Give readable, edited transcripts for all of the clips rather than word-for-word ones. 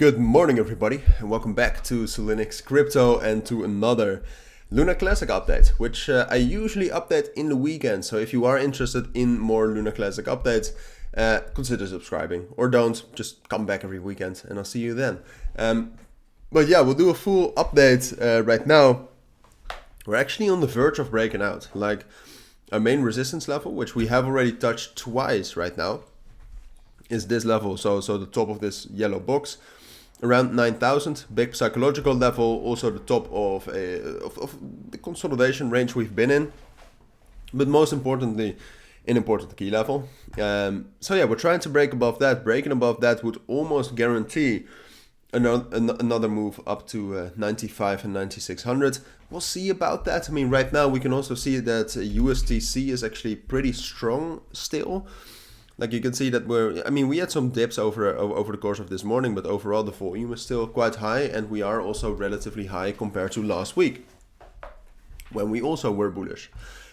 Good morning everybody and welcome back to Cilinix Crypto and to another Luna Classic update, which I usually update in the weekend. So if you are interested in more Luna Classic updates, consider subscribing, or don't, just come back every weekend and I'll see you then. But yeah, we'll do a full update right now. We're actually on the verge of breaking out, like our main resistance level, which we have already touched twice right now, is this level. So the top of this yellow box, around 9,000, big psychological level, also the top of the consolidation range we've been in, but most importantly, an important key level. So yeah, we're trying to break above that. Breaking above that would almost guarantee another move up to 95 and 9600. We'll see about that. I mean, right now we can also see that USDC is actually pretty strong still. Like you can see that we had some dips over the course of this morning, but overall the volume is still quite high, and we are also relatively high compared to last week, when we also were bullish.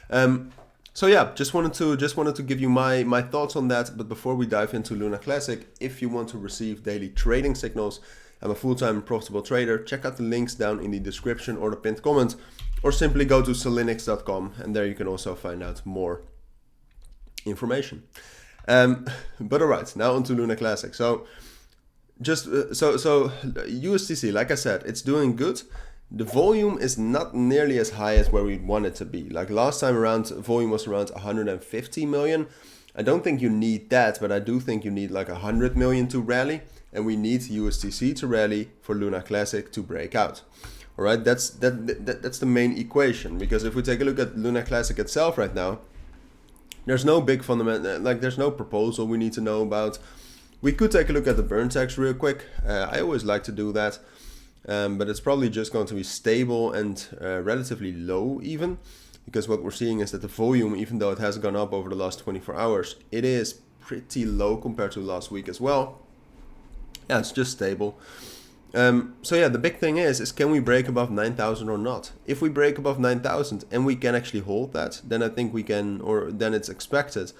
So yeah, just wanted to give you my thoughts on that. But before we dive into Luna Classic, if you want to receive daily trading signals, I'm a full-time profitable trader. Check out the links down in the description or the pinned comment, or simply go to cilinix.com, and there you can also find out more information. But alright, now onto Luna Classic. So USDC, like I said, it's doing good. The volume is not nearly as high as where we want it to be. Like last time around, volume was around 150 million. I don't think you need that, but I do think you need like 100 million to rally, and we need USDC to rally for Luna Classic to break out. Alright, that's the main equation, because if we take a look at Luna Classic itself right now, there's no big fundamental, like there's no proposal we need to know about. We could take a look at the burn tax real quick. I always like to do that, but it's probably just going to be stable and relatively low even, because what we're seeing is that the volume, even though it has gone up over the last 24 hours, it is pretty low compared to last week as well. Yeah, it's just stable. So yeah, the big thing is can we break above 9,000 or not? If we break above 9,000 and we can actually hold that, then I think we can, or then it's expected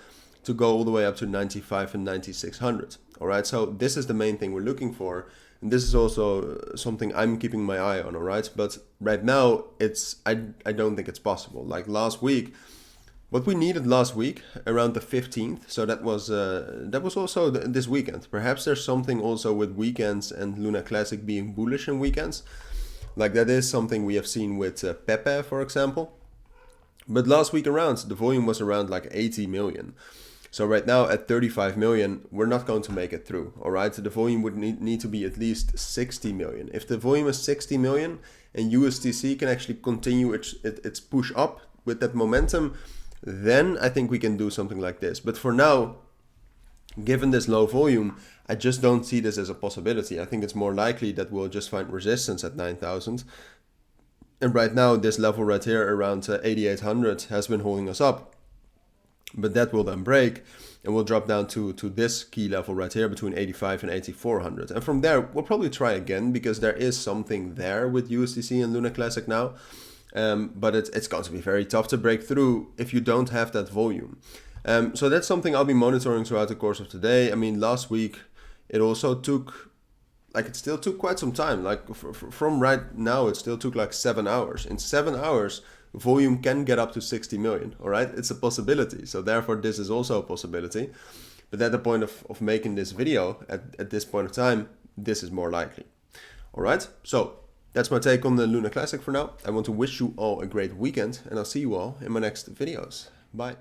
to go all the way up to 95 and 9600. All right, so this is the main thing we're looking for, and this is also something I'm keeping my eye on. All right, but right now I don't think it's possible. Like last week, what we needed last week around the 15th, so that was also this weekend. Perhaps there's something also with weekends and Luna Classic being bullish in weekends. Like that is something we have seen with Pepe, for example. But last week around, the volume was around like 80 million. So right now at 35 million, we're not going to make it through. All right, so the volume would need to be at least 60 million. If the volume is 60 million and USDC can actually continue its push up with that momentum, then I think we can do something like this. But for now, given this low volume, I just don't see this as a possibility. I think it's more likely that we'll just find resistance at 9,000. And right now, this level right here around 8,800 has been holding us up. But that will then break, and we'll drop down to this key level right here between 85 and 8,400. And from there, we'll probably try again, because there is something there with USDC and Luna Classic now. But it's going to be very tough to break through if you don't have that volume. So that's something I'll be monitoring throughout the course of today. I mean, last week, it also took, it still took quite some time. Like from right now, it still took like 7 hours. In 7 hours, volume can get up to 60 million, all right? It's a possibility. So therefore, this is also a possibility. But at the point of making this video, at this point of time, this is more likely. All right, so that's my take on the Luna Classic for now. I want to wish you all a great weekend, and I'll see you all in my next videos. Bye.